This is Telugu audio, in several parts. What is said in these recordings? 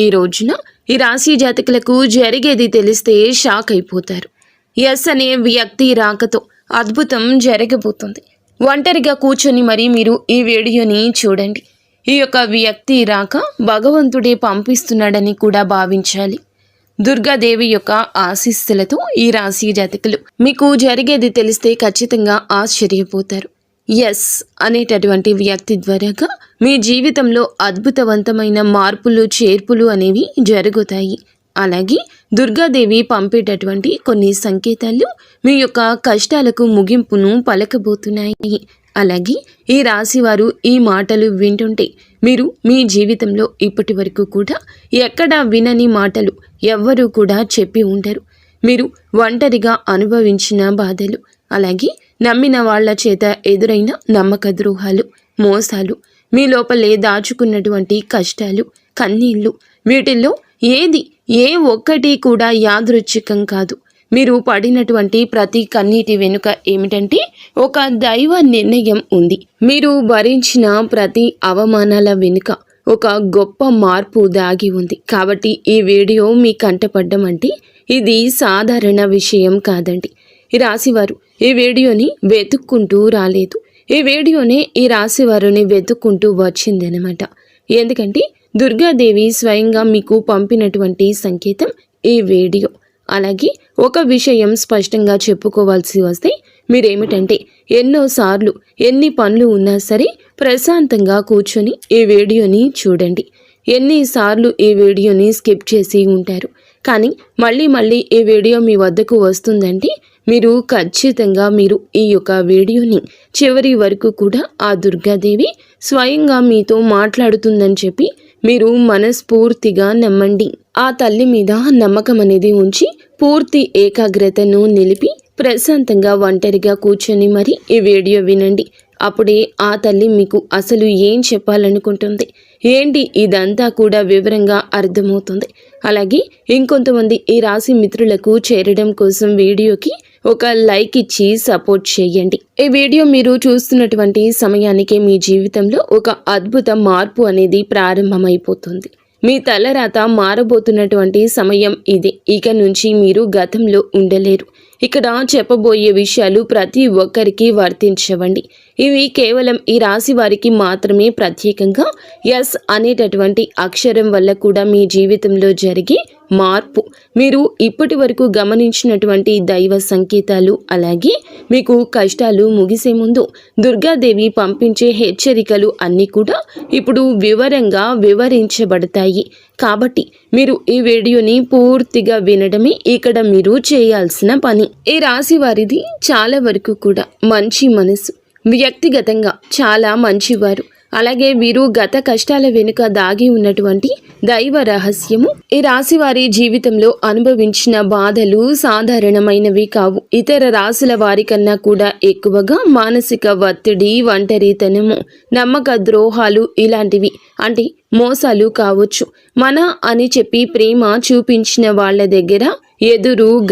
ఈ రోజున ఈ రాశి జాతకులకు జరిగేది తెలిస్తే షాక్ అయిపోతారు. ఎస్ అనే వ్యక్తి రాకతో అద్భుతం జరగబోతుంది. ఒంటరిగా కూర్చొని మరి మీరు ఈ వీడియోని చూడండి. ఈ యొక్క వ్యక్తి రాక భగవంతుడే పంపిస్తున్నాడని కూడా భావించాలి. దుర్గాదేవి యొక్క ఆశీస్సులతో ఈ రాశి జాతకులు మీకు జరిగేది తెలిస్తే ఖచ్చితంగా ఆశ్చర్యపోతారు. ఎస్ అనేటటువంటి వ్యక్తి ద్వారాగా మీ జీవితంలో అద్భుతవంతమైన మార్పులు చేర్పులు అనేవి జరుగుతాయి. అలాగే దుర్గాదేవి పంపేటటువంటి కొన్ని సంకేతాలు మీ యొక్క కష్టాలకు ముగింపును పలకబోతున్నాయి. అలాగే ఈ రాశివారు ఈ మాటలు వింటుంటే మీరు మీ జీవితంలో ఇప్పటి వరకు కూడా ఎక్కడా వినని మాటలు ఎవ్వరూ కూడా చెప్పి ఉండరు. మీరు ఒంటరిగా అనుభవించిన బాధలు, అలాగే నమ్మిన వాళ్ల చేత ఎదురైన నమ్మక ద్రోహాలు, మోసాలు, మీ లోపలే దాచుకున్నటువంటి కష్టాలు, కన్నీళ్లు, వీటిల్లో ఏ ఒక్కటి కూడా యాదృచ్ఛికం కాదు. మీరు పడినటువంటి ప్రతి కన్నీటి వెనుక ఏమిటంటే ఒక దైవ నిర్ణయం ఉంది. మీరు భరించిన ప్రతి అవమానాల వెనుక ఒక గొప్ప మార్పు దాగి ఉంది. కాబట్టి ఈ వీడియో మీ కంటపడ్డం అంటే ఇది సాధారణ విషయం కాదండి. ఈ రాశివారు ఈ వీడియోని వెతుక్కుంటూ రాలేదు. ఈ వీడియోనే ఈ రాశివారుని వెతుక్కుంటూ వచ్చిందనమాట. ఎందుకంటే దుర్గాదేవి స్వయంగా మీకు పంపినటువంటి సంకేతం ఈ వీడియో. అలాగే ఒక విషయం స్పష్టంగా చెప్పుకోవాల్సి వస్తే మీరేమిటంటే ఎన్నోసార్లు ఎన్ని పనులు ఉన్నా సరే ప్రశాంతంగా కూర్చొని ఈ వీడియోని చూడండి. ఎన్నిసార్లు ఈ వీడియోని స్కిప్ చేసి ఉంటారు. కానీ మళ్ళీ ఈ వీడియో మీ వద్దకు వస్తుందంటే మీరు ఖచ్చితంగా ఈ యొక్క వీడియోని చివరి వరకు కూడా ఆ దుర్గాదేవి స్వయంగా మీతో మాట్లాడుతుందని చెప్పి మీరు మనస్ఫూర్తిగా నమ్మండి. ఆ తల్లి మీద నమ్మకం అనేది ఉంచి పూర్తి ఏకాగ్రతను నిలిపి ప్రశాంతంగా ఒంటరిగా కూర్చొని మరి ఈ వీడియో వినండి. అప్పుడే ఆ తల్లి మీకు అసలు ఏం చెప్పాలనుకుంటుంది ఏంటి ఇదంతా కూడా వివరంగా అర్థమవుతుంది. అలాగే ఇంకొంతమంది ఈ రాశి మిత్రులకు చేరడం కోసం వీడియోకి ఒక లైక్ ఇచ్చి సపోర్ట్ చేయండి. ఈ వీడియో మీరు చూస్తున్నటువంటి సమయానికి మీ జీవితంలో ఒక అద్భుత మార్పు అనేది ప్రారంభమైపోతుంది. మీ తలరాత మారబోతున్నటువంటి సమయం ఇది. ఇక నుంచి మీరు గతంలో ఉండలేరు. ఇక్కడ చెప్పబోయే విషయాలు ప్రతి ఒక్కరికి వర్తించవండి. ఇవి కేవలం ఈ రాశి వారికి మాత్రమే ప్రత్యేకంగా ఎస్ అనేటటువంటి అక్షరం వల్ల కూడా మీ జీవితంలో జరిగే మార్పు, మీరు ఇప్పటి వరకు గమనించినటువంటి దైవ సంకేతాలు, అలాగే మీకు కష్టాలు ముగిసే ముందు దుర్గాదేవి పంపించే హెచ్చరికలు అన్నీ కూడా ఇప్పుడు వివరంగా వివరించబడతాయి. కాబట్టి మీరు ఈ వీడియోని పూర్తిగా వినడమే ఇక్కడ మీరు చేయాల్సిన పని. ఈ రాశి వారిది చాలా వరకు కూడా మంచి మనసు, వ్యక్తిగతంగా చాలా మంచివారు. అలాగే వీరు గత కష్టాల వెనుక దాగి ఉన్నటువంటి దైవ రహస్యము. ఈ రాశి వారి జీవితంలో అనుభవించిన బాధలు సాధారణమైనవి కావు. ఇతర రాశుల వారి కన్నా కూడా ఎక్కువగా మానసిక ఒత్తిడి, ఒంటరితనము, నమ్మక ద్రోహాలు ఇలాంటివి, అంటే మోసాలు కావచ్చు. మన అని చెప్పి ప్రేమ చూపించిన వాళ్ళ దగ్గర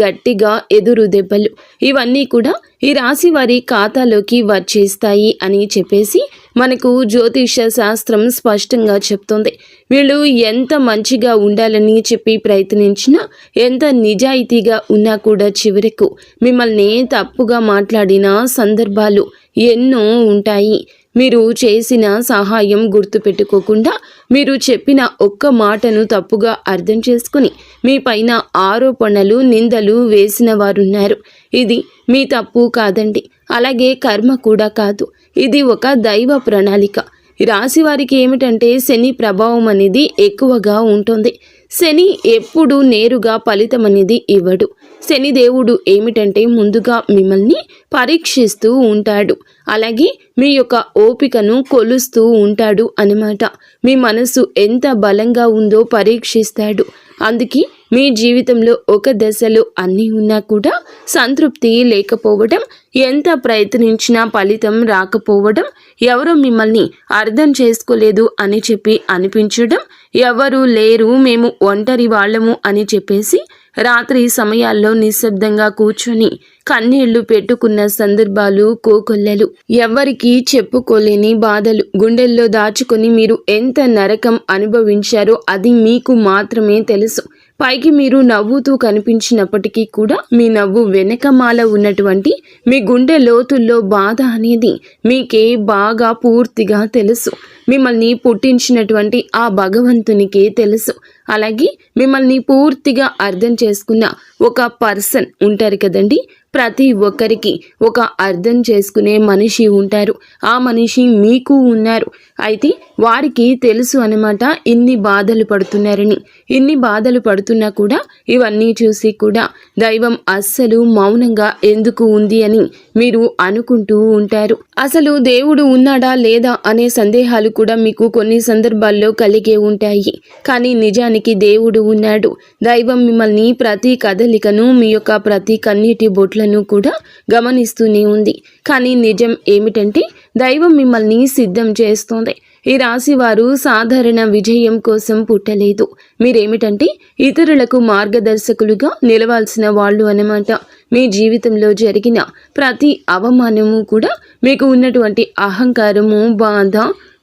గట్టిగా ఎదురు దెబ్బలు, ఇవన్నీ కూడా ఈ రాశి వారి ఖాతాలోకి వచ్చేస్తాయి అని చెప్పేసి మనకు జ్యోతిష శాస్త్రం స్పష్టంగా చెప్తుంది. వీళ్ళు ఎంత మంచిగా ఉండాలని చెప్పి ప్రయత్నించినా, ఎంత నిజాయితీగా ఉన్నా కూడా చివరకు మిమ్మల్ని తప్పుగా మాట్లాడిన సందర్భాలు ఎన్నో ఉంటాయి. మీరు చేసిన సహాయం గుర్తుపెట్టుకోకుండా మీరు చెప్పిన ఒక్క మాటను తప్పుగా అర్థం చేసుకుని మీ పైన ఆరోపణలు, నిందలు వేసిన వారున్నారు. ఇది మీ తప్పు కాదండి. అలాగే కర్మ కూడా కాదు. ఇది ఒక దైవ ప్రణాళిక. రాశి వారికి ఏమిటంటే శని ప్రభావం అనేది ఎక్కువగా ఉంటుంది. శని ఎప్పుడు నేరుగా ఫలితం అనేది ఇవ్వడు. శని దేవుడు ఏమిటంటే ముందుగా మిమ్మల్ని పరీక్షిస్తూ ఉంటాడు. అలాగే మీ యొక్క ఓపికను కొలుస్తూ ఉంటాడు అన్నమాట. మీ మనసు ఎంత బలంగా ఉందో పరీక్షిస్తాడు. అందుకే మీ జీవితంలో ఒక దశలో అన్నీ ఉన్నా కూడా సంతృప్తి లేకపోవడం, ఎంత ప్రయత్నించినా ఫలితం రాకపోవడం, ఎవరో మిమ్మల్ని అర్థం చేసుకోలేదు అని చెప్పి అనిపించడం, ఎవరు లేరు మేము ఒంటరి వాళ్ళము అని చెప్పేసి రాత్రి సమయాల్లో నిశ్శబ్దంగా కూర్చొని కన్నీళ్లు పెట్టుకున్న సందర్భాలు కోకొల్లలు. ఎవ్వరికీ చెప్పుకోలేని బాధలు గుండెల్లో దాచుకొని మీరు ఎంత నరకం అనుభవించారో అది మీకు మాత్రమే తెలుసు. పైకి మీరు నవ్వుతూ కనిపించినప్పటికీ కూడా మీ నవ్వు వెనకమాల ఉన్నటువంటి మీ గుండె లోతుల్లో బాధ అనేది మీకే బాగా పూర్తిగా తెలుసు. మిమ్మల్ని పుట్టించినటువంటి ఆ భగవంతునికే తెలుసు. అలాగే మిమ్మల్ని పూర్తిగా అర్థం చేసుకున్న ఒక పర్సన్ ఉంటారు కదండి. ప్రతి ఒక్కరికి ఒక అర్థం చేసుకునే మనిషి ఉంటారు. ఆ మనిషి మీకు ఉన్నారు. అయితే వారికి తెలుసు అన్నమాట ఇన్ని బాధలు పడుతున్నారని. ఇన్ని బాధలు పడుతున్నా కూడా ఇవన్నీ చూసి కూడా దైవం అస్సలు మౌనంగా ఎందుకు ఉంది అని మీరు అనుకుంటూ ఉంటారు. అసలు దేవుడు ఉన్నాడా లేదా అనే సందేహాలు కూడా మీకు కొన్ని సందర్భాల్లో కలిగే ఉంటాయి. కానీ నిజానికి దేవుడు ఉన్నాడు. దైవం మిమ్మల్ని ప్రతి కదలికను, మీ యొక్క ప్రతి కన్నీటి బొట్లను కూడా గమనిస్తూనే ఉంది. కానీ నిజం ఏమిటంటే దైవం మిమ్మల్ని సిద్ధం చేస్తోంది. ఈ రాశి వారు సాధారణ విజయం కోసం పుట్టలేదు. మీరేమిటంటే ఇతరులకు మార్గదర్శకులుగా నిలవాల్సిన వాళ్ళు అన్నమాట. మీ జీవితంలో జరిగిన ప్రతి అవమానము కూడా మీకు ఉన్నటువంటి అహంకారము, బాధ,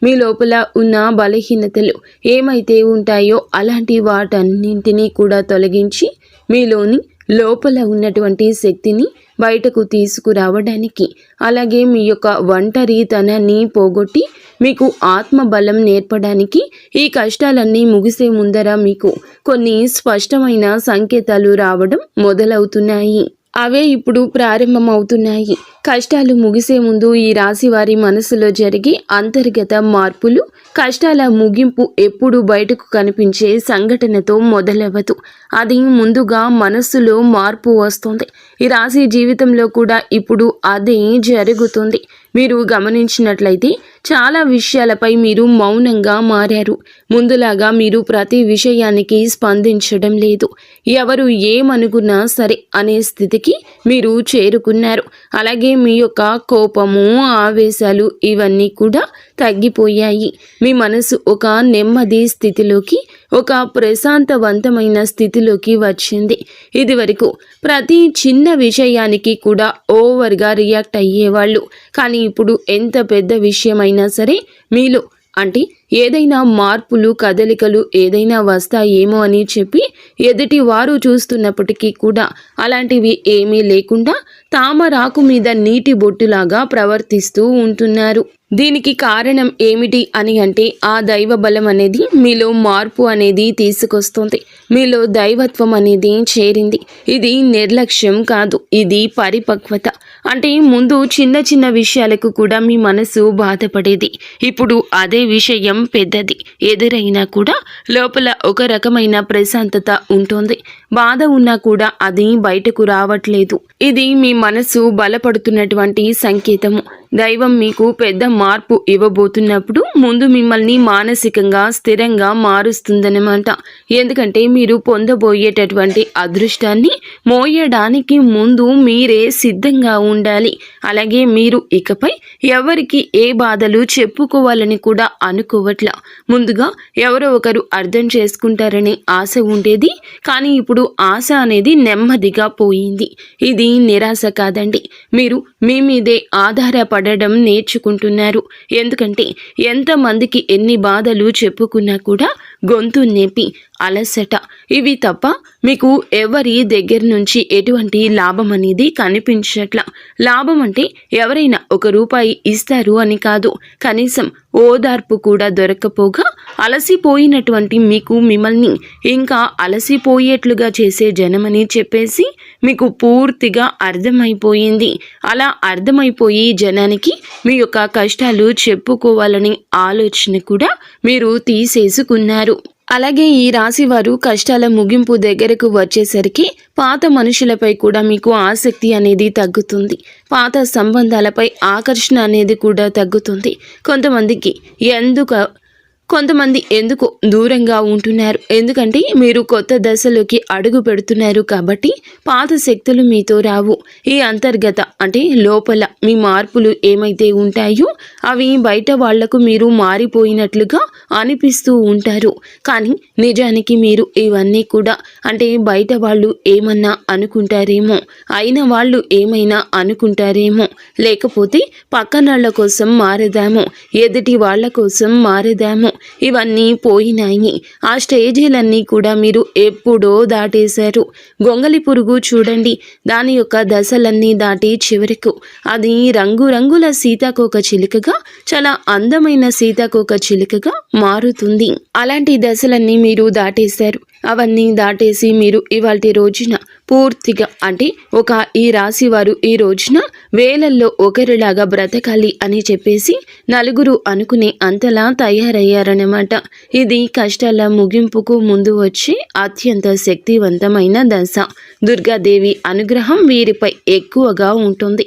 మీ లోపల ఉన్న బలహీనతలు ఏమైతే ఉంటాయో అలాంటి వాటన్నింటినీ కూడా తొలగించి మీలోని లోపల ఉన్నటువంటి శక్తిని బయటకు తీసుకురావడానికి, అలాగే మీ యొక్క ఒంటరితనాన్ని పోగొట్టి మీకు ఆత్మబలం నేర్పడానికి ఈ కష్టాలన్నీ ముగిసే ముందర మీకు కొన్ని స్పష్టమైన సంకేతాలు రావడం మొదలవుతున్నాయి. అవే ఇప్పుడు ప్రారంభమవుతున్నాయి. కష్టాలు ముగిసే ముందు ఈ రాశి వారి మనసులో జరిగే అంతర్గత మార్పులు, కష్టాల ముగింపు ఎప్పుడు బయటకు కనిపించే సంఘటనతో మొదలవ్వదు. అది ముందుగా మనస్సులో మార్పు వస్తుంది. ఈ రాశి జీవితంలో కూడా ఇప్పుడు అదే జరుగుతుంది. మీరు గమనించినట్లయితే చాలా విషయాలపై మీరు మౌనంగా మారారు. ముందులాగా మీరు ప్రతి విషయానికి స్పందించడం లేదు. ఎవరు ఏమనుకున్నా సరే అనే స్థితికి మీరు చేరుకున్నారు. అలాగే మీ యొక్క కోపము, ఆవేశాలు ఇవన్నీ కూడా తగ్గిపోయాయి. మీ మనసు ఒక నెమ్మది స్థితిలోకి, ఒక ప్రశాంతవంతమైన స్థితిలోకి వచ్చింది. ఇది వరకు ప్రతి చిన్న విషయానికి కూడా ఓవర్గా రియాక్ట్ అయ్యేవాళ్ళు. కానీ ఇప్పుడు ఎంత పెద్ద విషయమైనా సరే మీలో అంటే ఏదైనా మార్పులు, కదలికలు ఏదైనా వస్తాయేమో అని చెప్పి ఎదుటి వారు చూస్తున్నప్పటికీ కూడా అలాంటివి ఏమీ లేకుండా తామరాకు మీద నీటి బొట్టులాగా ప్రవర్తిస్తూ ఉంటున్నారు. దీనికి కారణం ఏమిటి అని అంటే ఆ దైవ బలం అనేది మీలో మార్పు అనేది తీసుకొస్తుంది. మీలో దైవత్వం అనేది చేరింది. ఇది నిర్లక్ష్యం కాదు, ఇది పరిపక్వత. అంటే ముందు చిన్న చిన్న విషయాలకు కూడా మీ మనసు బాధపడేది. ఇప్పుడు అదే విషయం పెద్దది ఎదురైనా కూడా లోపల ఒక రకమైన ప్రశాంతత ఉంటుంది. బాధ ఉన్నా కూడా అది బయటకు రావట్లేదు. ఇది మీ మనసు బలపడుతున్నటువంటి సంకేతము. దైవం మీకు పెద్ద మార్పు ఇవ్వబోతున్నప్పుడు ముందు మిమ్మల్ని మానసికంగా స్థిరంగా మారుస్తుందన్నమాట. ఎందుకంటే మీరు పొందబోయేటటువంటి అదృష్టాన్ని మోయడానికి ముందు మీరే సిద్ధంగా ఉండాలి. అలాగే మీరు ఇకపై ఎవరికి ఏ బాధలు చెప్పుకోవాలని కూడా అనుకోవట్లా. ముందుగా ఎవరో ఒకరు అర్థం చేసుకుంటారనే ఆశ ఉండేది. కానీ ఇప్పుడు ఆశ అనేది నెమ్మదిగా పోయింది. ఇది నిరాశ కాదండి. మీరు మీ మీదే ఆధారపడడం నేర్చుకుంటున్నారు. ఎందుకంటే ఎంతమందికి ఎన్ని బాధలు చెప్పుకున్నా కూడా గొంతు నొప్పి, అలసట ఇవి తప్ప మీకు ఎవరి దగ్గర నుంచి ఎటువంటి లాభం అనేది కనిపించట్లా. లాభం అంటే ఎవరైనా ₹1 ఇస్తారు అని కాదు, కనీసం ఓదార్పు కూడా దొరకపోగా అలసిపోయినటువంటి మీకు మిమ్మల్ని ఇంకా అలసిపోయేట్లుగా చేసే జనమని చెప్పేసి మీకు పూర్తిగా అర్థమైపోయింది. అలా అర్థమైపోయి జనానికి మీ యొక్క కష్టాలు చెప్పుకోవాలని ఆలోచన కూడా మీరు తీసేసుకున్నారు. అలాగే ఈ రాశి వారు కష్టాల ముగింపు దగ్గరకు వచ్చేసరికి పాత మనుషులపై కూడా మీకు ఆసక్తి అనేది తగ్గుతుంది. పాత సంబంధాలపై ఆకర్షణ అనేది కూడా తగ్గుతుంది. కొంతమందికి కొంతమంది ఎందుకు దూరంగా ఉంటున్నారు, ఎందుకంటే మీరు కొత్త దశలోకి అడుగు పెడుతున్నారు కాబట్టి పాత శక్తులు మీతో రావు. ఈ అంతర్గత అంటే లోపల మీ మార్పులు ఏమైతే ఉంటాయో అవి బయట వాళ్లకు మీరు మారిపోయినట్లుగా అనిపిస్తూ ఉంటారు. కానీ నిజానికి మీరు ఇవన్నీ కూడా అంటే బయట వాళ్ళు ఏమన్నా అనుకుంటారేమో, అయిన వాళ్ళు ఏమైనా అనుకుంటారేమో, లేకపోతే పక్కనాళ్ల కోసం మారదామో, ఎదుటి వాళ్ళ కోసం మారదామో, ఇవన్నీ పోయినాయి. ఆ స్టేజీలన్నీ కూడా మీరు ఎప్పుడో దాటేశారు. గొంగలి పురుగు చూడండి, దాని యొక్క దశలన్నీ దాటి చివరకు అది రంగురంగుల సీతాకోక చిలుకగా, చాలా అందమైన సీతాకోక చిలుకగా మారుతుంది. అలాంటి దశలన్నీ మీరు దాటేశారు. అవన్నీ దాటేసి మీరు ఇవాల్టి రోజున పూర్తిగా అంటే ఈ రాశి వారు ఈ రోజున వేలల్లో ఒకరిలాగా బ్రతకాలి అని చెప్పేసి నలుగురు అనుకునే అంతలా తయారయ్యారన్నమాట. ఇది కష్టాల ముగింపుకు ముందు వచ్చే అత్యంత శక్తివంతమైన దశ. దుర్గాదేవి అనుగ్రహం వీరిపై ఎక్కువగా ఉంటుంది.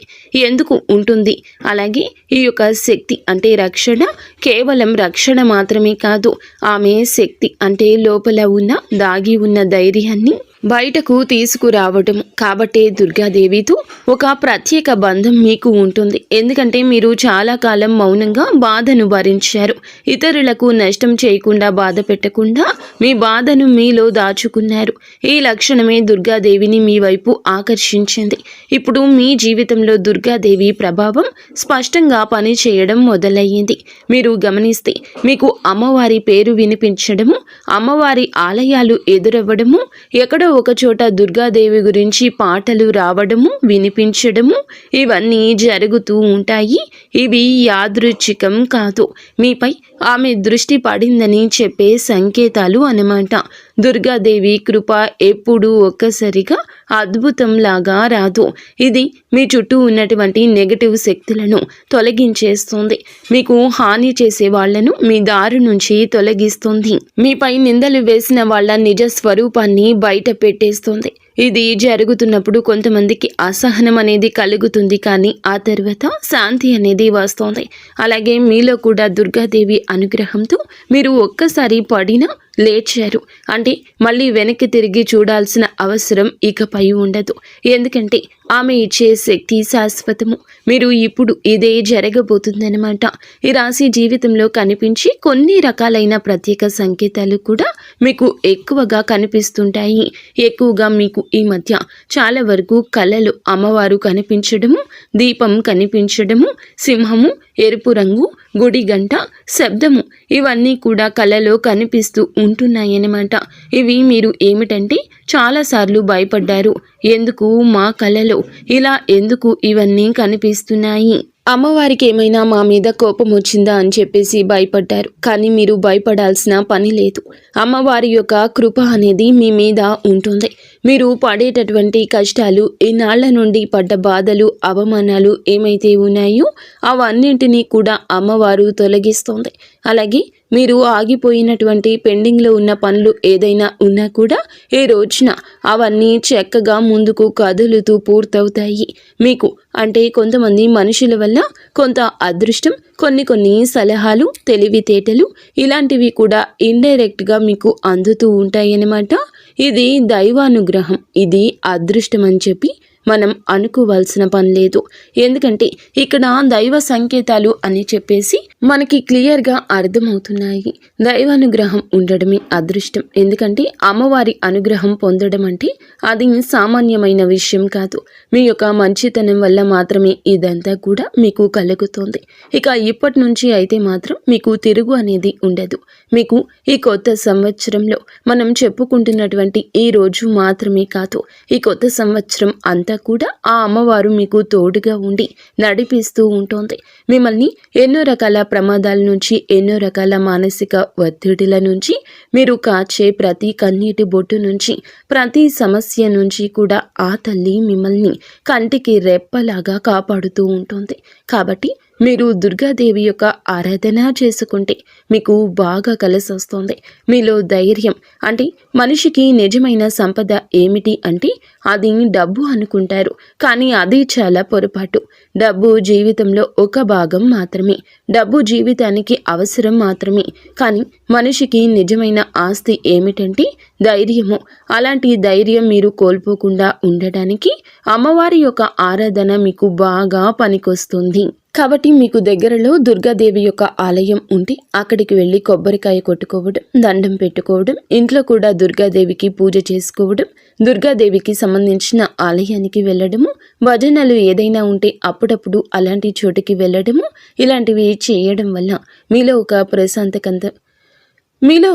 ఎందుకు ఉంటుంది? అలాగే ఈ యొక్క శక్తి అంటే రక్షణ కేవలం రక్షణ మాత్రమే కాదు, ఆమె శక్తి అంటే లోపల ఉన్న దాగి ఉన్న ధైర్యాన్ని బయటకు తీసుకురావటం. కాబట్టే దుర్గాదేవితో ఒక ప్రత్యేక బంధం మీకు ఉంటుంది. ఎందుకంటే మీరు చాలా కాలం మౌనంగా బాధను భరించారు. ఇతరులకు నష్టం చేయకుండా, బాధ పెట్టకుండా మీ బాధను మీలో దాచుకున్నారు. ఈ లక్షణమే దుర్గాదేవిని మీ వైపు ఆకర్షించింది. ఇప్పుడు మీ జీవితంలో దుర్గాదేవి ప్రభావం స్పష్టంగా పనిచేయడం మొదలయ్యింది. మీరు గమనిస్తే మీకు అమ్మవారి పేరు వినిపించడము, అమ్మవారి ఆలయాలు ఎదురవ్వడము, ఎక్కడో ఒక చోట దుర్గాదేవి గురించి పాటలు రావడము, వినిపించడము, ఇవన్నీ జరుగుతూ ఉంటాయి. ఇవి యాదృచ్ఛికం కాదు, మీపై ఆమె దృష్టి పడిందని చెప్పే సంకేతాలు అన్నమాట. దుర్గాదేవి కృప ఎప్పుడూ ఒక్కసారిగా అద్భుతంలాగా రాదు. ఇది మీ చుట్టూ ఉన్నటువంటి నెగటివ్ శక్తులను తొలగించేస్తుంది. మీకు హాని చేసే వాళ్లను మీ దారి నుంచి తొలగిస్తుంది. మీపై నిందలు వేసిన వాళ్ళ నిజ స్వరూపాన్ని బయట పెట్టేస్తుంది. ఇది జరుగుతున్నప్పుడు కొంతమందికి అసహనం అనేది కలుగుతుంది, కానీ ఆ తర్వాత శాంతి అనేది వస్తుంది. అలాగే మీలో కూడా దుర్గాదేవి అనుగ్రహంతో మీరు ఒక్కసారి పడినా లేచారు అంటే మళ్ళీ వెనక్కి తిరిగి చూడాల్సిన అవసరం ఇకపై ఉండదు. ఎందుకంటే ఆమె ఇచ్చే శక్తి శాశ్వతము. మీరు ఇప్పుడు ఇదే జరగబోతుందన్నమాట. ఈ రాశి జీవితంలో కనిపించి కొన్ని రకాలైన ప్రత్యేక సంకేతాలు కూడా మీకు ఎక్కువగా కనిపిస్తుంటాయి. ఎక్కువగా మీకు ఈ మధ్య చాలా వరకు కళలు అమ్మవారు కనిపించడము, దీపం కనిపించడము, సింహము, ఎరుపు రంగు, గుడి గంట, శబ్దము, ఇవన్నీ కూడా కళలో కనిపిస్తూ ఉంటున్నాయన్నమాట. ఇవి మీరు ఏమిటంటే చాలాసార్లు భయపడ్డారు. ఎందుకు మా కళలో ఇలా ఎందుకు ఇవన్నీ కనిపిస్తున్నాయి, అమ్మవారికి ఏమైనా మా మీద కోపం వచ్చిందా అని చెప్పేసి భయపడ్డారు. కానీ మీరు భయపడాల్సిన పని లేదు. అమ్మవారి యొక్క కృప అనేది మీ మీద ఉంటుంది. మీరు పడేటటువంటి కష్టాలు, ఇన్నాళ్ల నుండి పడ్డ బాధలు, అవమానాలు ఏమైతే ఉన్నాయో అవన్నింటినీ కూడా అమ్మవారు తొలగిస్తుంది. అలాగే మీరు ఆగిపోయినటువంటి పెండింగ్లో ఉన్న పనులు ఏదైనా ఉన్నా కూడా ఈ రోజున అవన్నీ చక్కగా ముందుకు కదులుతూ పూర్తవుతాయి. మీకు అంటే కొంతమంది మనుషుల వల్ల కొంత అదృష్టం, కొన్ని సలహాలు, తెలివితేటలు ఇలాంటివి కూడా ఇండైరెక్ట్గా మీకు అందుతూ ఉంటాయన్నమాట. ఇది దైవానుగ్రహం, ఇది అదృష్టం అని చెప్పి మనం అనుకోవాల్సిన పని లేదు. ఎందుకంటే ఇక్కడ దైవ సంకేతాలు అని చెప్పేసి మనకి క్లియర్గా అర్థమవుతున్నాయి. దైవానుగ్రహం ఉండడమే అదృష్టం. ఎందుకంటే అమ్మవారి అనుగ్రహం పొందడం అంటే అది సామాన్యమైన విషయం కాదు. మీ యొక్క మంచితనం వల్ల మాత్రమే ఇదంతా కూడా మీకు కలుగుతుంది. ఇక ఇప్పటి నుంచి అయితే మాత్రం మీకు తిరుగు అనేది ఉండదు. మీకు ఈ కొత్త సంవత్సరంలో మనం చెప్పుకుంటున్నటువంటి ఈ రోజు మాత్రమే కాదు, ఈ కొత్త సంవత్సరం అంతా కూడా ఆ అమ్మవారు మీకు తోడుగా ఉండి నడిపిస్తూ ఉంటుంది. మిమ్మల్ని ఎన్నో రకాల ప్రమాదాల నుంచి, ఎన్నో రకాల మానసిక ఒత్తిడిల నుంచి, మీరు కాచే ప్రతి కన్నీటి బొట్టు నుంచి, ప్రతి సమస్య నుంచి కూడా ఆ తల్లి మిమ్మల్ని కంటికి రెప్పలాగా కాపాడుతూ ఉంటుంది. కాబట్టి మీరు దుర్గాదేవి యొక్క ఆరాధన చేసుకుంటే మీకు బాగా కలిసి వస్తుంది. మీలో ధైర్యం అంటే మనిషికి నిజమైన సంపద ఏమిటి అంటే అది డబ్బు అనుకుంటారు, కానీ అది చాలా పొరపాటు. డబ్బు జీవితంలో ఒక భాగం మాత్రమే, డబ్బు జీవితానికి అవసరం మాత్రమే. కానీ మనిషికి నిజమైన ఆస్తి ఏమిటంటే ధైర్యము. అలాంటి ధైర్యం మీరు కోల్పోకుండా ఉండడానికి అమ్మవారి యొక్క ఆరాధన మీకు బాగా పనికొస్తుంది. కాబట్టి మీకు దగ్గరలో దుర్గాదేవి యొక్క ఆలయం ఉంటే అక్కడికి వెళ్ళి కొబ్బరికాయ కొట్టుకోవడం, దండం పెట్టుకోవడం, ఇంట్లో కూడా దుర్గాదేవికి పూజ చేసుకోవడం, దుర్గాదేవికి సంబంధించిన ఆలయానికి వెళ్ళడము, భజనలు ఏదైనా ఉంటే అప్పుడప్పుడు అలాంటి చోటుకి వెళ్ళడము, ఇలాంటివి చేయడం వల్ల మీలో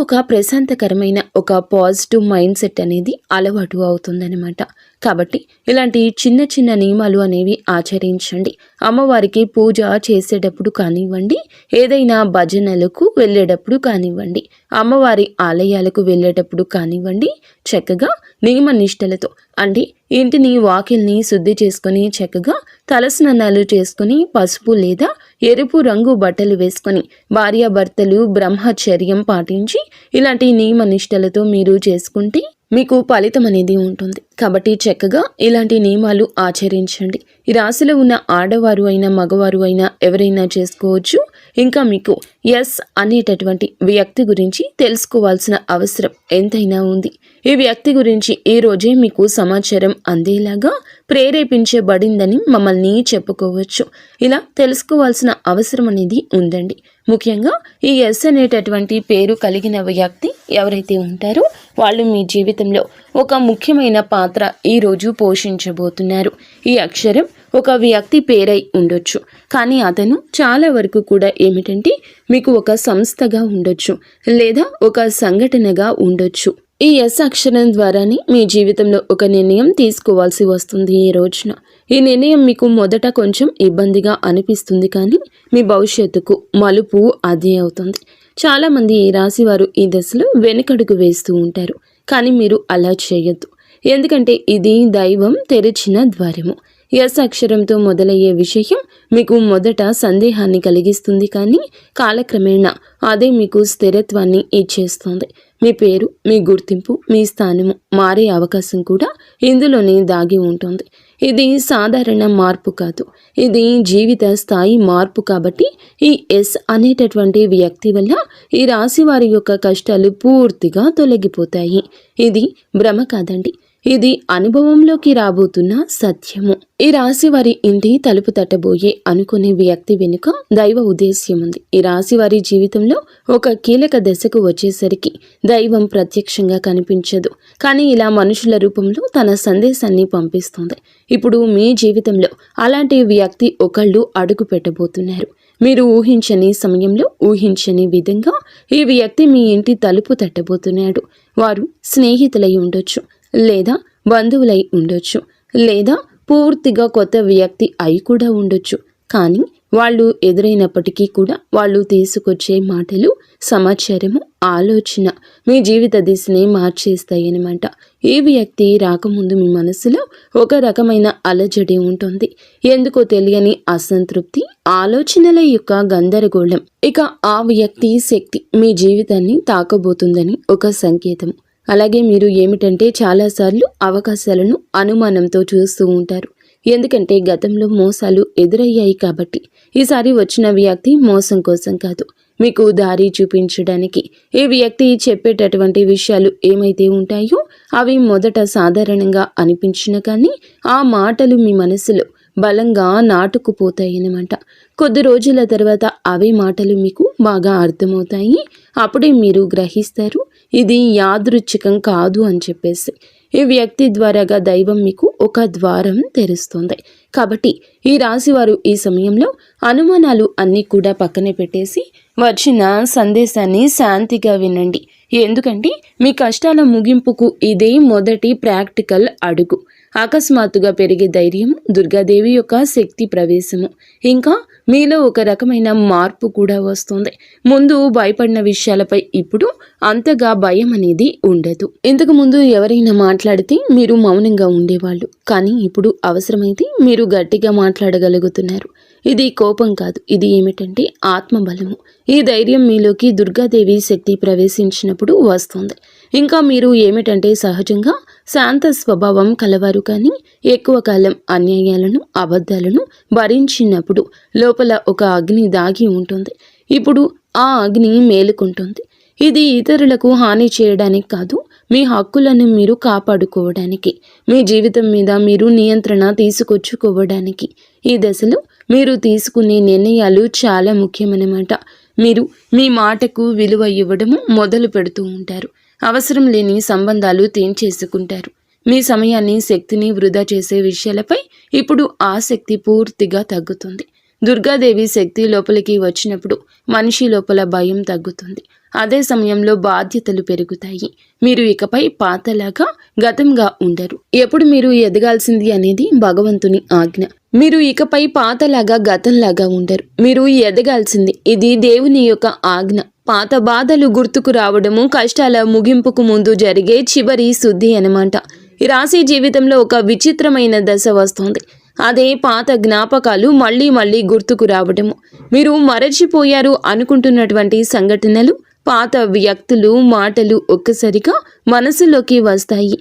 ఒక ప్రశాంతకరమైన ఒక పాజిటివ్ మైండ్ సెట్ అనేది అలవాటు అవుతుందన్నమాట. కాబట్టి ఇలాంటి చిన్న చిన్న నియమాలు అనేవి ఆచరించండి. అమ్మవారికి పూజ చేసేటప్పుడు కానివ్వండి, ఏదైనా భజనలకు వెళ్ళేటప్పుడు కానివ్వండి, అమ్మవారి ఆలయాలకు వెళ్ళేటప్పుడు కానివ్వండి, చక్కగా నియమ నిష్టలతో అంటే ఇంటిని వాకిల్ని శుద్ధి చేసుకొని చక్కగా తలస్నానాలు చేసుకుని పసుపు లేదా ఎరుపు రంగు బట్టలు వేసుకొని భార్యాభర్తలు బ్రహ్మచర్యం పాటించి ఇలాంటి నియమ నిష్టలతో మీరు చేసుకుంటే మీకు ఫలితం అనేది ఉంటుంది. కాబట్టి చక్కగా ఇలాంటి నియమాలు ఆచరించండి. ఈ రాశిలో ఉన్న ఆడవారు అయినా మగవారు అయినా ఎవరైనా చేసుకోవచ్చు. ఇంకా మీకు ఎస్ అనేటటువంటి వ్యక్తి గురించి తెలుసుకోవాల్సిన అవసరం ఎంతైనా ఉంది. ఈ వ్యక్తి గురించి ఈ రోజే మీకు సమాచారం అందేలాగా ప్రేరేపించబడిందని మమ్మల్ని చెప్పుకోవచ్చు. ఇలా తెలుసుకోవాల్సిన అవసరం అనేది ఉందండి. ముఖ్యంగా ఈ ఎస్ అనేటటువంటి పేరు కలిగిన వ్యక్తి ఎవరైతే ఉంటారో వాళ్ళు మీ జీవితంలో ఒక ముఖ్యమైన పాత్ర ఈరోజు పోషించబోతున్నారు. ఈ అక్షరం ఒక వ్యక్తి పేరై ఉండొచ్చు, కానీ అతను చాలా వరకు కూడా ఏమిటంటే మీకు ఒక సంస్థగా ఉండొచ్చు లేదా ఒక సంఘటనగా ఉండొచ్చు. ఈ ఎస్ అక్షరం ద్వారానే మీ జీవితంలో ఒక నిర్ణయం తీసుకోవాల్సి వస్తుంది. ఈ రోజున ఈ నిర్ణయం మీకు మొదట కొంచెం ఇబ్బందిగా అనిపిస్తుంది, కానీ మీ భవిష్యత్తుకు మలుపు అదే అవుతుంది. చాలామంది ఈ రాశి వారు ఈ దశలో వెనుకడుగు వేస్తూ ఉంటారు, కానీ మీరు అలా చేయొద్దు. ఎందుకంటే ఇది దైవం తెరిచిన ద్వారము. ఎస్ అక్షరంతో మొదలయ్యే విషయం మీకు మొదట సందేహాన్ని కలిగిస్తుంది, కానీ కాలక్రమేణా అదే మీకు స్థిరత్వాన్ని ఇచ్చేస్తుంది. మీ పేరు, మీ గుర్తింపు, మీ స్థానము మారే అవకాశం కూడా ఇందులోనే దాగి ఉంటుంది. ఇది సాధారణ మార్పు కాదు, ఇది జీవిత స్థాయి మార్పు. కాబట్టి ఈ ఎస్ అనేటటువంటి వ్యక్తి వల్ల ఈ రాశి వారి యొక్క కష్టాలు పూర్తిగా తొలగిపోతాయి. ఇది భ్రమ కాదండి, ఇది అనుభవంలోకి రాబోతున్న సత్యము. ఈ రాశి వారి ఇంటి తలుపు తట్టబోయే అనుకునే వ్యక్తి వెనుక దైవ ఉద్దేశ్యం ఉంది. ఈ రాశి వారి జీవితంలో ఒక కీలక దశకు వచ్చేసరికి దైవం ప్రత్యక్షంగా కనిపించదు, కానీ ఇలా మనుషుల రూపంలో తన సందేశాన్ని పంపిస్తుంది. ఇప్పుడు మీ జీవితంలో అలాంటి వ్యక్తి ఒకళ్ళు అడుగు పెట్టబోతున్నారు. మీరు ఊహించని సమయంలో ఊహించని విధంగా ఈ వ్యక్తి మీ ఇంటి తలుపు తట్టబోతున్నాడు. వారు స్నేహితులై ఉండొచ్చు, లేదా బంధువులై ఉండొచ్చు, లేదా పూర్తిగా కొత్త వ్యక్తి అయి కూడా ఉండొచ్చు. కానీ వాళ్ళు ఎదురైనప్పటికీ కూడా వాళ్ళు తీసుకొచ్చే మాటలు, సమాచారము, ఆలోచన మీ జీవిత దిశని మార్చేస్తాయన్నమాట. ఈ వ్యక్తి రాకముందు మీ మనసులో ఒక రకమైన అలజడి ఉంటుంది. ఎందుకో తెలియని అసంతృప్తి, ఆలోచనల యొక్క గందరగోళం. ఇక ఆ వ్యక్తి శక్తి మీ జీవితాన్ని తాకబోతుందని ఒక సంకేతం. అలాగే మీరు ఏమిటంటే చాలాసార్లు అవకాశాలను అనుమానంతో చూస్తూ ఉంటారు. ఎందుకంటే గతంలో మోసాలు ఎదురయ్యాయి కాబట్టి. ఈసారి వచ్చిన వ్యక్తి మోసం కోసం కాదు, మీకు దారి చూపించడానికి. ఈ వ్యక్తి చెప్పేటటువంటి విషయాలు ఏమైతే ఉంటాయో అవి మొదట సాధారణంగా అనిపించిన కానీ ఆ మాటలు మీ మనసులో బలంగా నాటుకుపోతాయన్నమాట. కొద్ది రోజుల తర్వాత అవే మాటలు మీకు బాగా అర్థమవుతాయి. అప్పుడే మీరు గ్రహిస్తారు ఇది యాదృచ్ఛికం కాదు అని చెప్పేసి. ఈ వ్యక్తి ద్వారాగా దైవం మీకు ఒక ద్వారం తెరుస్తుంది. కాబట్టి ఈ రాశివారు ఈ సమయంలో అనుమానాలు అన్నీ కూడా పక్కన పెట్టేసి వచ్చిన సందేశాన్ని శాంతిగా వినండి. ఎందుకంటే మీ కష్టాల ముగింపుకు ఇదే మొదటి ప్రాక్టికల్ అడుగు. అకస్మాత్తుగా పెరిగే ధైర్యం, దుర్గాదేవి యొక్క శక్తి ప్రవేశము, ఇంకా మీలో ఒక రకమైన మార్పు కూడా వస్తుంది. ముందు భయపడిన విషయాలపై ఇప్పుడు అంతగా భయం అనేది ఉండదు. ఇంతకు ముందు ఎవరైనా మాట్లాడితే మీరు మౌనంగా ఉండేవాళ్ళు, కానీ ఇప్పుడు అవసరమైతే మీరు గట్టిగా మాట్లాడగలుగుతున్నారు. ఇది కోపం కాదు, ఇది ఏమిటంటే ఆత్మబలము. ఈ ధైర్యం మీలోకి దుర్గాదేవి శక్తి ప్రవేశించినప్పుడు వస్తుంది. ఇంకా మీరు ఏమిటంటే సహజంగా శాంత స్వభావం కలవారు, కానీ ఎక్కువ కాలం అన్యాయాలను అబద్ధాలను భరించినప్పుడు లోపల ఒక అగ్ని దాగి ఉంటుంది. ఇప్పుడు ఆ అగ్ని మేలుకుంటుంది. ఇది ఇతరులకు హాని చేయడానికి కాదు, మీ హక్కులను మీరు కాపాడుకోవడానికి, మీ జీవితం మీద మీరు నియంత్రణ తీసుకొచ్చుకోవడానికి. ఈ దశలో మీరు తీసుకునే నిర్ణయాలు చాలా ముఖ్యమన్నమాట. మీరు మీ మాటకు విలువ ఇవ్వడము మొదలు పెడుతూ ఉంటారు. అవసరం లేని సంబంధాలు తెంచేసుకుంటారు. మీ సమయాన్ని శక్తిని వృధా చేసే విషయాలపై ఇప్పుడు ఆసక్తి పూర్తిగా తగ్గుతుంది. దుర్గాదేవి శక్తి లోపలికి వచ్చినప్పుడు మనిషి లోపల భయం తగ్గుతుంది. అదే సమయంలో బాధ్యతలు పెరుగుతాయి. మీరు ఇకపై పాతలాగా గతంగా ఉండరు. ఎప్పుడు మీరు ఎదగాల్సింది అనేది భగవంతుని ఆజ్ఞ. మీరు ఇకపై పాతలాగా గతంలాగా ఉండరు. మీరు ఎదగాల్సింది, ఇది దేవుని యొక్క ఆజ్ఞ. పాత బాధలు గుర్తుకు రావడము కష్టాల ముగింపుకు ముందు జరిగే చివరి శుద్ధి అన్నమాట. ఈ రాశి జీవితంలో ఒక విచిత్రమైన దశ వస్తుంది. అదే పాత జ్ఞాపకాలు మళ్ళీ మళ్ళీ గుర్తుకు రావడము. మీరు మరచిపోయారు అనుకుంటున్నటువంటి సంఘటనలు, పాత వ్యక్తులు, మాటలు ఒక్కసారిగా మనసులోకి వస్తాయి.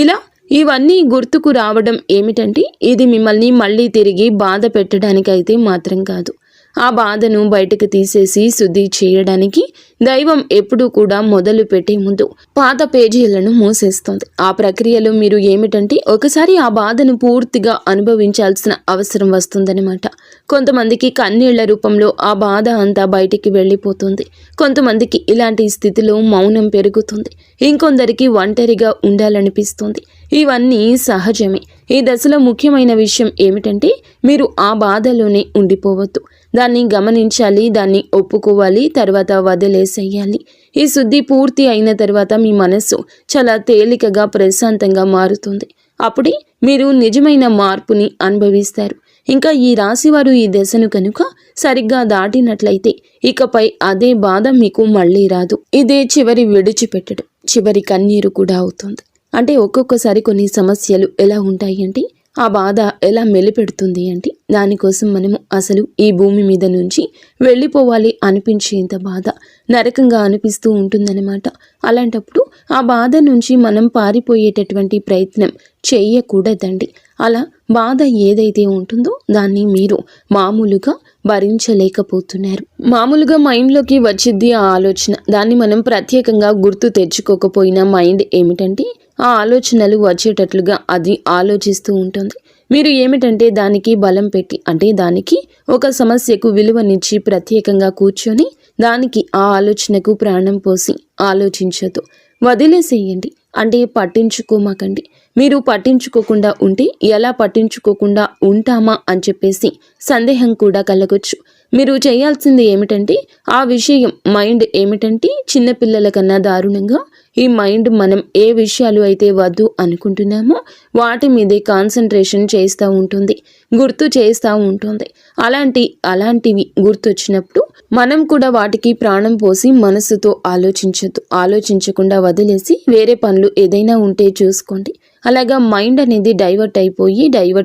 ఇలా ఇవన్నీ గుర్తుకు రావడం ఏమిటంటే ఇది మిమ్మల్ని మళ్ళీ తిరిగి బాధ పెట్టడానికైతే మాత్రం కాదు. ఆ బాధను బయటకు తీసేసి శుద్ధి చేయడానికి దైవం ఎప్పుడూ కూడా మొదలు పెట్టే ముందు పాత పేజీలను మూసేస్తుంది. ఆ ప్రక్రియలో మీరు ఏమిటంటే ఒకసారి ఆ బాధను పూర్తిగా అనుభవించాల్సిన అవసరం వస్తుందన్నమాట. కొంతమందికి కన్నీళ్ల రూపంలో ఆ బాధ అంతా బయటికి వెళ్ళిపోతుంది. కొంతమందికి ఇలాంటి స్థితిలో మౌనం పెరుగుతుంది. ఇంకొందరికి ఒంటరిగా ఉండాలనిపిస్తుంది. ఇవన్నీ సహజమే. ఈ దశలో ముఖ్యమైన విషయం ఏమిటంటే మీరు ఆ బాధలోనే ఉండిపోవద్దు. దాన్ని గమనించాలి, దాన్ని ఒప్పుకోవాలి, తర్వాత వదిలేసేయాలి. ఈ శుద్ధి పూర్తి అయిన తర్వాత మీ మనస్సు చాలా తేలికగా ప్రశాంతంగా మారుతుంది. అప్పుడే మీరు నిజమైన మార్పుని అనుభవిస్తారు. ఇంకా ఈ రాశివారు ఈ దశను కనుక సరిగ్గా దాటినట్లయితే ఇకపై అదే బాధ మీకు మళ్ళీ రాదు. ఇదే చివరి విడిచిపెట్టడం, చివరి కన్నీరు కూడా అవుతుంది. అంటే ఒక్కొక్కసారి కొన్ని సమస్యలు ఎలా ఉంటాయి అంటే ఆ బాధ ఎలా మెలిపెడుతుంది అంటే దానికోసం మనము అసలు ఈ భూమి మీద నుంచి వెళ్ళిపోవాలి అనిపించేంత బాధ నరకంగా అనిపిస్తూ ఉంటుందన్నమాట. అలాంటప్పుడు ఆ బాధ నుంచి మనం పారిపోయేటటువంటి ప్రయత్నం చేయకూడదండి. అలా బాధ ఏదైతే ఉంటుందో దాన్ని మీరు మామూలుగా భరించలేకపోతున్నారు. మామూలుగా మైండ్లోకి వచ్చింది ఆ ఆలోచన. దాన్ని మనం ప్రత్యేకంగా గుర్తు తెచ్చుకోకపోయినా మైండ్ ఏమిటంటే ఆ ఆలోచనలు వచ్చేటట్లుగా అది ఆలోచిస్తూ ఉంటుంది. మీరు ఏమిటంటే దానికి బలం పెట్టి, అంటే దానికి ఒక సమస్యకు విలువనిచ్చి ప్రత్యేకంగా కూర్చొని దానికి ఆ ఆలోచనకు ప్రాణం పోసి ఆలోచించదు, వదిలేసేయండి. అంటే పట్టించుకోమాకండి. మీరు పట్టించుకోకుండా ఉంటే ఎలా పట్టించుకోకుండా ఉంటామా అని చెప్పేసి సందేహం కూడా కలగొచ్చు. మీరు చేయాల్సింది ఏమిటంటే ఆ విషయం మైండ్ ఏమిటంటే చిన్నపిల్లల కన్నా దారుణంగా ఈ మైండ్ మనం ఏ విషయాలు అయితే వద్దు అనుకుంటున్నామో వాటి మీదే కాన్సన్ట్రేషన్ చేస్తూ ఉంటుంది, గుర్తు చేస్తూ ఉంటుంది. అలాంటివి గుర్తొచ్చినప్పుడు మనం కూడా వాటికి ప్రాణం పోసి మనసుతో ఆలోచించొద్దు. ఆలోచించకుండా వదిలేసి వేరే పనులు ఏదైనా ఉంటే చూసుకోండి. అలాగా మైండ్ అనేది డైవర్ట్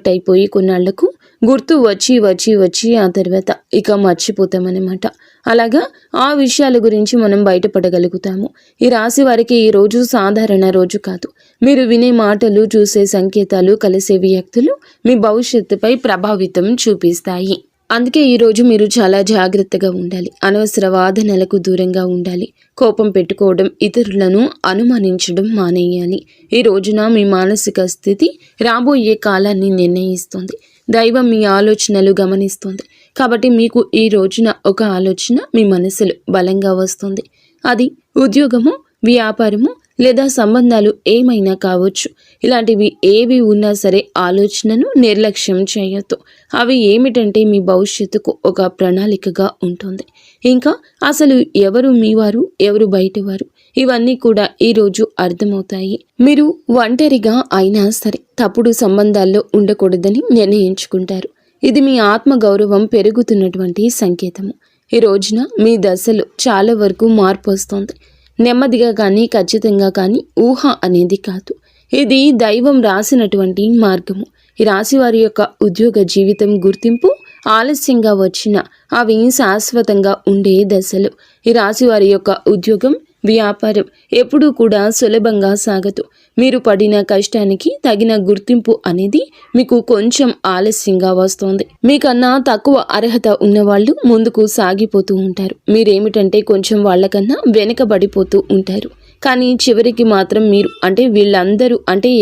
అయిపోయి కొన్నాళ్లకు గుర్తు వచ్చి ఆ తర్వాత ఇక మర్చిపోతామన్నమాట. అలాగా ఆ విషయాల గురించి మనం బయటపడగలుగుతాము. ఈ రాశి వారికి ఈ రోజు సాధారణ రోజు కాదు. మీరు వినే మాటలు, చూసే సంకేతాలు, కలిసే వ్యక్తులు మీ భవిష్యత్తుపై ప్రభావితం చూపిస్తాయి. అందుకే ఈరోజు మీరు చాలా జాగ్రత్తగా ఉండాలి. అనవసర వాదనలకు దూరంగా ఉండాలి. కోపం పెట్టుకోవడం, ఇతరులను అనుమానించడం మానేయాలి. ఈ రోజున మీ మానసిక స్థితి రాబోయే కాలాన్ని నిర్ణయిస్తుంది. దైవం మీ ఆలోచనలు గమనిస్తుంది. కాబట్టి మీకు ఈ రోజున ఒక ఆలోచన మీ మనసులో బలంగా వస్తుంది. అది ఉద్యోగము, వ్యాపారము లేదా సంబంధాలు ఏమైనా కావచ్చు. ఇలాంటివి ఏవి ఉన్నా సరే ఆలోచనను నిర్లక్ష్యం చేయొద్దు. అవి ఏమిటంటే మీ భవిష్యత్తుకు ఒక ప్రణాళికగా ఉంటుంది. ఇంకా అసలు ఎవరు మీవారు, ఎవరు బయటవారు, ఇవన్నీ కూడా ఈరోజు అర్థమవుతాయి. మీరు ఒంటరిగా అయినా సరే తప్పుడు సంబంధాల్లో ఉండకూడదని నిర్ణయించుకుంటారు. ఇది మీ ఆత్మగౌరవం పెరుగుతున్నటువంటి సంకేతము. ఈ రోజున మీ దశలో చాలా వరకు మార్పు వస్తుంది. నెమ్మదిగా కానీ ఖచ్చితంగా కానీ ఊహ అనేది కాదు. ఇది దైవం రాసినటువంటి మార్గము. ఈ రాశి వారి యొక్క ఉద్యోగ జీవితం గుర్తింపు ఆలస్యంగా వచ్చినా అవి శాశ్వతంగా ఉండే దశలు. ఈ రాశి వారి యొక్క ఉద్యోగం, వ్యాపారం ఎప్పుడూ కూడా సులభంగా సాగదు. మీరు పడిన కష్టానికి తగిన గుర్తింపు అనేది మీకు కొంచెం ఆలస్యంగా వస్తోంది. మీకన్నా తక్కువ అర్హత ఉన్నవాళ్ళు ముందుకు సాగిపోతూ ఉంటారు. మీరేమిటంటే కొంచెం వాళ్ళకన్నా వెనకబడిపోతూ ఉంటారు. కానీ చివరికి మాత్రం మీరు వీళ్ళందరూ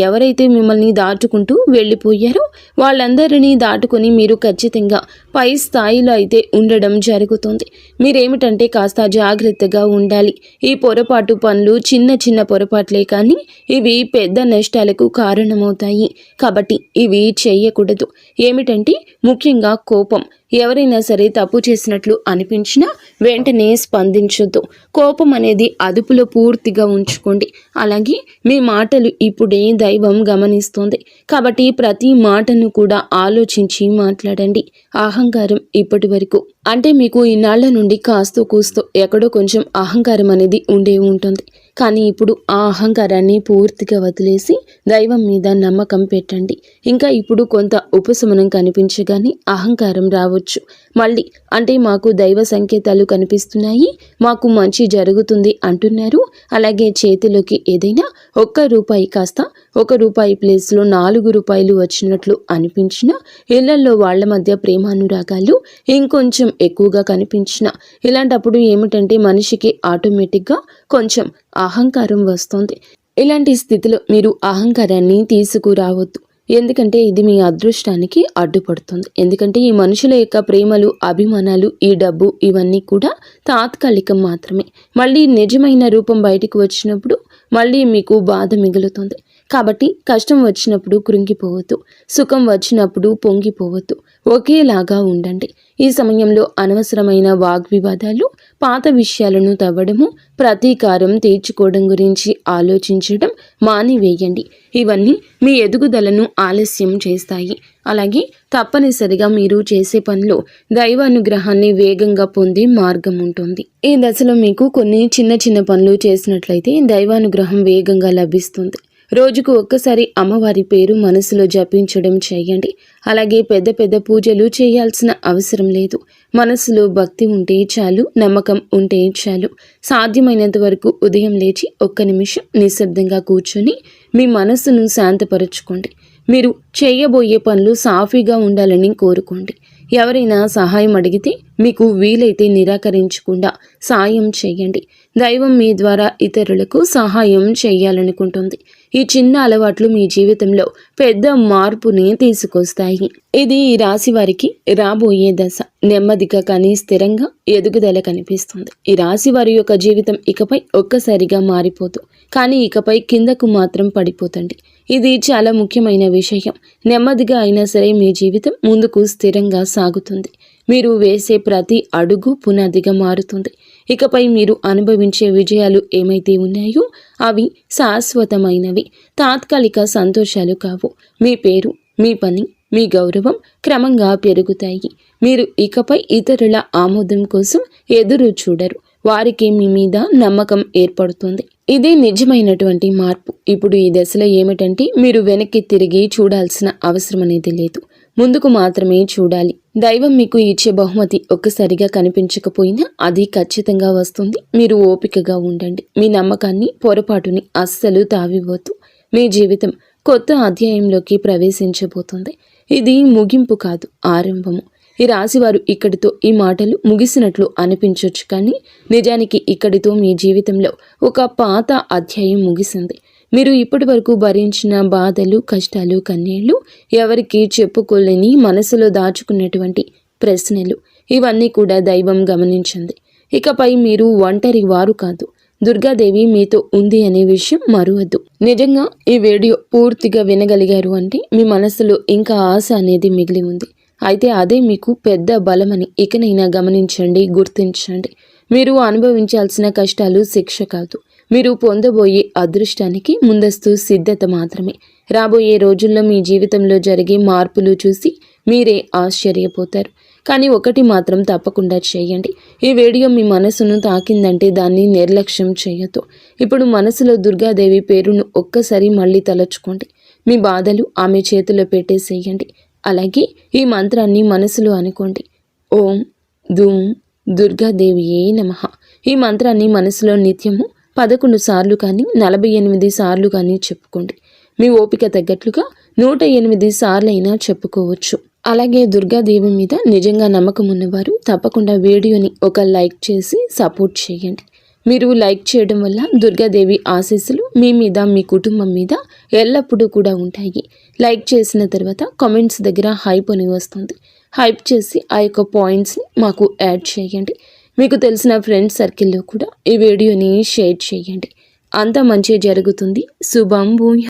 ఎవరైతే మిమ్మల్ని దాటుకుంటూ వెళ్ళిపోయారో వాళ్ళందరినీ దాటుకొని మీరు ఖచ్చితంగా పై స్థాయిలో అయితే ఉండడం జరుగుతుంది. మీరేమిటంటే కాస్త జాగ్రత్తగా ఉండాలి. ఈ పొరపాటు పనులు చిన్న చిన్న పొరపాట్లే కానీ ఇవి పెద్ద నష్టాలకు కారణమవుతాయి. కాబట్టి ఇవి చేయకూడదు. ఏమిటంటే ముఖ్యంగా కోపం. ఎవరైనా సరే తప్పు చేసినట్లు అనిపించినా వెంటనే స్పందించొద్దు. కోపం అనేది అదుపులో పూర్తిగా ఉంచుకోండి. అలాగే మీ మాటలు ఇప్పుడే దైవం గమనిస్తోంది. కాబట్టి ప్రతి మాటను కూడా ఆలోచించి మాట్లాడండి. అహంకారం ఇప్పటి వరకు మీకు ఇన్నాళ్ల నుండి కాస్తో కూస్తో ఎక్కడో కొంచెం అహంకారం అనేది ఉండే ఉంటుంది. కానీ ఇప్పుడు ఆ అహంకారాన్ని పూర్తిగా వదిలేసి దైవం మీద నమ్మకం పెట్టండి. ఇంకా ఇప్పుడు కొంత ఉపశమనం కనిపించగానే అహంకారం రావచ్చు. మళ్ళీ మాకు దైవ సంకేతాలు కనిపిస్తున్నాయి, మాకు మంచి జరుగుతుంది అంటున్నారు. అలాగే చేతిలోకి ఏదైనా ₹1 కాస్త ₹1 ప్లేస్లో ₹4 వచ్చినట్లు అనిపించిన, ఇళ్లలో వాళ్ళ మధ్య ప్రేమానురాగాలు ఇంకొంచెం ఎక్కువగా కనిపించిన, ఇలాంటప్పుడు ఏమిటంటే మనిషికి ఆటోమేటిక్గా కొంచెం అహంకారం వస్తుంది. ఇలాంటి స్థితిలో మీరు అహంకారాన్ని తీసుకురావద్దు. ఎందుకంటే ఇది మీ అదృష్టానికి అడ్డుపడుతుంది. ఎందుకంటే ఈ మనుషుల యొక్క ప్రేమలు, అభిమానాలు, ఈ డబ్బు ఇవన్నీ కూడా తాత్కాలికం మాత్రమే. మళ్ళీ నిజమైన రూపం బయటికి వచ్చినప్పుడు మళ్ళీ మీకు బాధ మిగులుతుంది. కాబట్టి కష్టం వచ్చినప్పుడు కృంగిపోవద్దు, సుఖం వచ్చినప్పుడు పొంగిపోవద్దు. ఒకేలాగా ఉండండి. ఈ సమయంలో అనవసరమైన వాగ్వివాదాలు, పాత విషయాలను తవ్వడము, ప్రతీకారం తీర్చుకోవడం గురించి ఆలోచించడం మానివేయండి. ఇవన్నీ మీ ఎదుగుదలను ఆలస్యం చేస్తాయి. అలాగే తప్పనిసరిగా మీరు చేసే పనిలో దైవానుగ్రహాన్ని వేగంగా పొందే మార్గం ఉంటుంది. ఈ దశలో మీకు కొన్ని చిన్న చిన్న పనులు చేసినట్లయితే దైవానుగ్రహం వేగంగా లభిస్తుంది. రోజుకు ఒక్కసారి అమ్మవారి పేరు మనసులో జపించడం చేయండి. అలాగే పెద్ద పెద్ద పూజలు చేయాల్సిన అవసరం లేదు. మనసులో భక్తి ఉంటే చాలు, నమ్మకం ఉంటే చాలు. సాధ్యమైనంత వరకు ఉదయం లేచి 1 నిమిషం నిశ్శబ్దంగా కూర్చొని మీ మనసును శాంతపరచుకోండి. మీరు చేయబోయే పనులు సాఫీగా ఉండాలని కోరుకోండి. ఎవరైనా సహాయం అడిగితే మీకు వీలైతే నిరాకరించకుండా సాయం చేయండి. దైవం మీ ద్వారా ఇతరులకు సహాయం చేయాలనుకుంటుంది. ఈ చిన్న అలవాట్లు మీ జీవితంలో పెద్ద మార్పుని తీసుకొస్తాయి. ఇది ఈ రాశి వారికి రాబోయే దశ. నెమ్మదిగా కానీ స్థిరంగా ఎదుగుదల కనిపిస్తుంది. ఈ రాశి వారి యొక్క జీవితం ఇకపై ఒక్కసారిగా మారిపోదు, కానీ ఇకపై కిందకు మాత్రం పడిపోతండి. ఇది చాలా ముఖ్యమైన విషయం. నెమ్మదిగా అయినా సరే మీ జీవితం ముందుకు స్థిరంగా సాగుతుంది. మీరు వేసే ప్రతి అడుగు పునాదిగా మారుతుంది. ఇకపై మీరు అనుభవించే విజయాలు ఏమైతే ఉన్నాయో అవి శాశ్వతమైనవి, తాత్కాలిక సంతోషాలు కావు. మీ పేరు, మీ పని, మీ గౌరవం క్రమంగా పెరుగుతాయి. మీరు ఇకపై ఇతరుల ఆమోదం కోసం ఎదురు చూడరు. వారికి మీ మీద నమ్మకం ఏర్పడుతుంది. ఇదే నిజమైనటువంటి మార్పు. ఇప్పుడు ఈ దశలో ఏమిటంటే మీరు వెనక్కి తిరిగి చూడాల్సిన అవసరం అనేది లేదు, ముందుకు మాత్రమే చూడాలి. దైవం మీకు ఇచ్చే బహుమతి ఒక్కసారిగా కనిపించకపోయినా అది ఖచ్చితంగా వస్తుంది. మీరు ఓపికగా ఉండండి. మీ నమ్మకాన్ని, పొరపాటుని అస్సలు తావివ్వద్దు. మీ జీవితం కొత్త అధ్యాయంలోకి ప్రవేశించబోతుంది. ఇది ముగింపు కాదు, ఆరంభము. ఈ రాశివారు ఇక్కడితో ఈ మాటలు ముగిసినట్లు అనిపించవచ్చు, కానీ నిజానికి ఇక్కడితో మీ జీవితంలో ఒక పాత అధ్యాయం ముగిసింది. మీరు ఇప్పటి వరకు భరించిన బాధలు, కష్టాలు, కన్నీళ్లు, ఎవరికి చెప్పుకోలేని మనసులో దాచుకున్నటువంటి ప్రశ్నలు, ఇవన్నీ కూడా దైవం గమనించింది. ఇకపై మీరు ఒంటరి వారు కాదు, దుర్గాదేవి మీతో ఉంది అనే విషయం మరువద్దు. నిజంగా ఈ వీడియో పూర్తిగా వినగలిగారు అంటే మీ మనసులో ఇంకా ఆశ అనేది మిగిలి ఉంది. అయితే అదే మీకు పెద్ద బలమని ఇకనైనా గమనించండి, గుర్తించండి. మీరు అనుభవించాల్సిన కష్టాలు శిక్ష కాదు, మీరు పొందబోయే అదృష్టానికి ముందస్తు సిద్ధత మాత్రమే. రాబోయే రోజుల్లో మీ జీవితంలో జరిగే మార్పులు చూసి మీరే ఆశ్చర్యపోతారు. కానీ ఒకటి మాత్రం తప్పకుండా చేయండి. ఈ వీడియో మీ మనసును తాకిందంటే దాన్ని నిర్లక్ష్యం చేయొద్దు. ఇప్పుడు మనసులో దుర్గాదేవి పేరును ఒక్కసారి మళ్ళీ తలుచుకోండి. మీ బాధలు ఆమె చేతిలో పెట్టేసేయండి. అలాగే ఈ మంత్రాన్ని మనసులో అనుకోండి. ఓం ధూం దుర్గాదేవియే నమః. ఈ మంత్రాన్ని మనసులో నిత్యము 11 సార్లు కానీ 48 సార్లు కానీ చెప్పుకోండి. మీ ఓపిక తగ్గట్లుగా 108 సార్లైనా చెప్పుకోవచ్చు. అలాగే దుర్గాదేవి మీద నిజంగా నమ్మకం ఉన్నవారు తప్పకుండా వీడియోని ఒక లైక్ చేసి సపోర్ట్ చేయండి. మీరు లైక్ చేయడం వల్ల దుర్గాదేవి ఆశీస్సులు మీ మీద మీ కుటుంబం మీద ఎల్లప్పుడూ కూడా ఉంటాయి. లైక్ చేసిన తర్వాత కామెంట్స్ దగ్గర హైప్ అని వస్తుంది. హైప్ చేసి ఆ యొక్క పాయింట్స్ని మాకు యాడ్ చేయండి. మీకు తెలిసిన ఫ్రెండ్స్ సర్కిల్లో కూడా ఈ వీడియోని షేర్ చేయండి. అంతా మంచి జరుగుతుంది. శుభం భూయ.